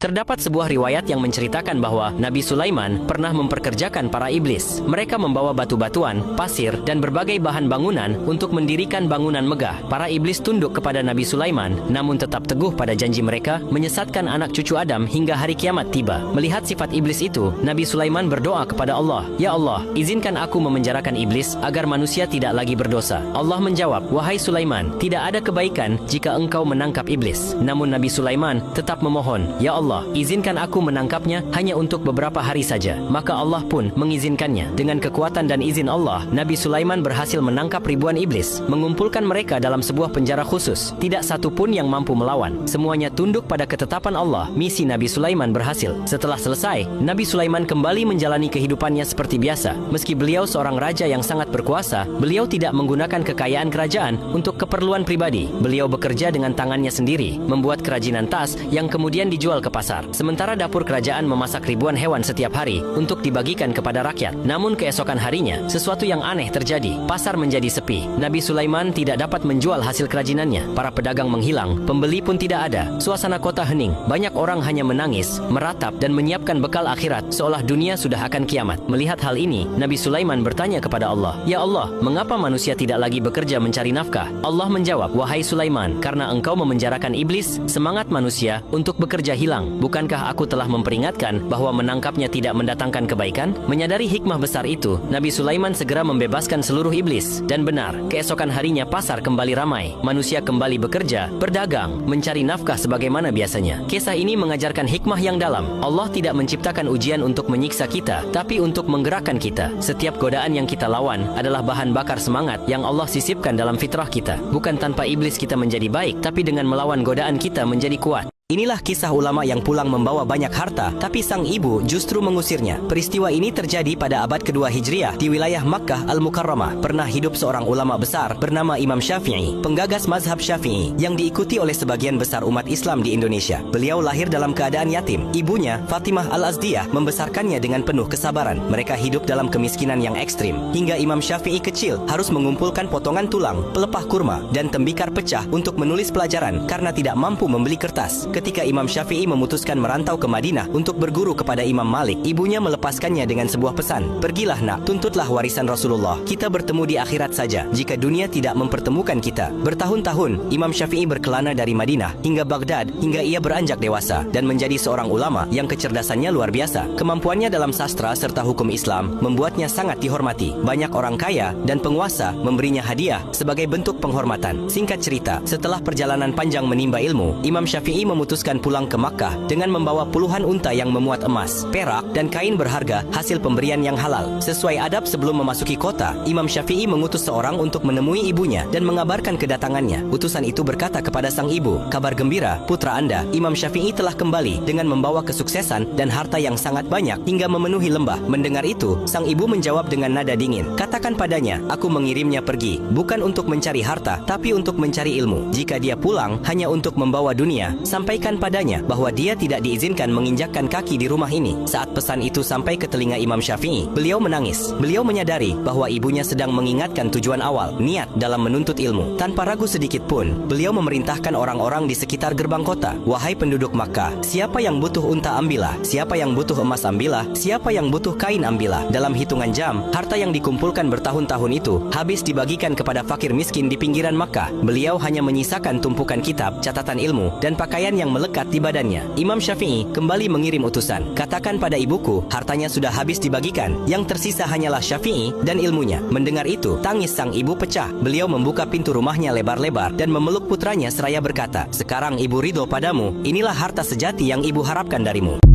Terdapat sebuah riwayat yang menceritakan bahwa Nabi Sulaiman pernah memperkerjakan para iblis. Mereka membawa batu-batuan, pasir, dan berbagai bahan bangunan untuk mendirikan bangunan megah. Para iblis tunduk kepada Nabi Sulaiman, namun tetap teguh pada janji mereka menyesatkan anak cucu Adam hingga hari kiamat tiba. Melihat sifat iblis itu, Nabi Sulaiman berdoa kepada Allah, "Ya Allah, izinkan aku memenjarakan iblis agar manusia tidak lagi berdosa." Allah menjawab, "Wahai Sulaiman, tidak ada kebaikan jika engkau menangkap iblis." Namun Nabi Sulaiman tetap memohon, "Ya Allah, izinkan aku menangkapnya hanya untuk beberapa hari saja." Maka Allah pun mengizinkannya. Dengan kekuatan dan izin Allah, Nabi Sulaiman berhasil menangkap ribuan iblis, mengumpulkan mereka dalam sebuah penjara khusus. Tidak satu pun yang mampu melawan. Semuanya tunduk pada ketetapan Allah. Misi Nabi Sulaiman berhasil. Setelah selesai, Nabi Sulaiman kembali menjalani kehidupannya seperti biasa. Meski beliau seorang raja yang sangat berkuasa, beliau tidak menggunakan kekayaan kerajaan untuk keperluan pribadi. Beliau bekerja dengan tangannya sendiri, membuat kerajinan tas yang kemudian dijual ke pasar. Sementara dapur kerajaan memasak ribuan hewan setiap hari untuk dibagikan kepada rakyat. Namun keesokan harinya, sesuatu yang aneh terjadi. Pasar menjadi sepi. Nabi Sulaiman tidak dapat menjual hasil kerajinannya. Para pedagang menghilang, pembeli pun tidak ada. Suasana kota hening. Banyak orang hanya menangis, meratap, dan menyiapkan bekal akhirat seolah dunia sudah akan kiamat. Melihat hal ini, Nabi Sulaiman bertanya kepada Allah, "Ya Allah, mengapa manusia tidak lagi bekerja mencari nafkah?" Allah menjawab, "Wahai Sulaiman, karena engkau memenjarakan iblis, semangat manusia untuk bekerja hilang. Bukankah aku telah memperingatkan bahwa menangkapnya tidak mendatangkan kebaikan?" Menyadari hikmah besar itu, Nabi Sulaiman segera membebaskan seluruh iblis. Dan benar, keesokan harinya pasar kembali ramai. Manusia kembali bekerja, berdagang, mencari nafkah sebagaimana biasanya. Kisah ini mengajarkan hikmah yang dalam. Allah tidak menciptakan ujian untuk menyiksa kita, tapi untuk menggerakkan kita. Setiap godaan yang kita lawan adalah bahan bakar semangat yang Allah sisipkan dalam fitrah kita. Bukan tanpa iblis kita menjadi baik, tapi dengan melawan godaan kita menjadi kuat. Inilah kisah ulama yang pulang membawa banyak harta, tapi sang ibu justru mengusirnya. Peristiwa ini terjadi pada abad kedua Hijriah di wilayah Makkah Al-Mukarramah. Pernah hidup seorang ulama besar bernama Imam Syafi'i, penggagas mazhab Syafi'i yang diikuti oleh sebagian besar umat Islam di Indonesia. Beliau lahir dalam keadaan yatim. Ibunya, Fatimah Al-Azdiyah, membesarkannya dengan penuh kesabaran. Mereka hidup dalam kemiskinan yang ekstrim. Hingga Imam Syafi'i kecil harus mengumpulkan potongan tulang, pelepah kurma, dan tembikar pecah untuk menulis pelajaran karena tidak mampu membeli kertas. Ketika Imam Syafi'i memutuskan merantau ke Madinah untuk berguru kepada Imam Malik, ibunya melepaskannya dengan sebuah pesan, "Pergilah nak, tuntutlah warisan Rasulullah. Kita bertemu di akhirat saja, jika dunia tidak mempertemukan kita." Bertahun-tahun, Imam Syafi'i berkelana dari Madinah hingga Baghdad hingga ia beranjak dewasa dan menjadi seorang ulama yang kecerdasannya luar biasa. Kemampuannya dalam sastra serta hukum Islam membuatnya sangat dihormati. Banyak orang kaya dan penguasa memberinya hadiah sebagai bentuk penghormatan. Singkat cerita, setelah perjalanan panjang menimba ilmu, Imam Syafi'i memutuskan pulang ke Makkah dengan membawa puluhan unta yang memuat emas, perak, dan kain berharga hasil pemberian yang halal. Sesuai adab sebelum memasuki kota, Imam Syafi'i mengutus seorang untuk menemui ibunya dan mengabarkan kedatangannya. Utusan itu berkata kepada sang ibu, "Kabar gembira, putra Anda, Imam Syafi'i telah kembali dengan membawa kesuksesan dan harta yang sangat banyak hingga memenuhi lembah." Mendengar itu, sang ibu menjawab dengan nada dingin, "Katakan padanya, aku mengirimnya pergi, bukan untuk mencari harta, tapi untuk mencari ilmu. Jika dia pulang hanya untuk membawa dunia, sampaikan padanya bahwa dia tidak diizinkan menginjakkan kaki di rumah ini." Saat pesan itu sampai ke telinga Imam Syafi'i, beliau menangis. Beliau menyadari bahwa ibunya sedang mengingatkan tujuan awal, niat dalam menuntut ilmu. Tanpa ragu sedikit pun, beliau memerintahkan orang-orang di sekitar gerbang kota, "Wahai penduduk Makkah, siapa yang butuh unta ambillah, siapa yang butuh emas ambillah, siapa yang butuh kain ambillah." Dalam hitungan jam, harta yang dikumpulkan bertahun-tahun itu habis dibagikan kepada fakir miskin di pinggiran Makkah. Beliau hanya menyisakan tumpukan kitab, catatan ilmu, dan pakaian yang melekat di badannya. Imam Syafi'i kembali mengirim utusan, "Katakan pada ibuku, hartanya sudah habis dibagikan. Yang tersisa hanyalah Syafi'i dan ilmunya." Mendengar itu, tangis sang ibu pecah. Beliau membuka pintu rumahnya lebar-lebar dan memeluk putranya seraya berkata, "Sekarang ibu ridho padamu. Inilah harta sejati yang ibu harapkan darimu."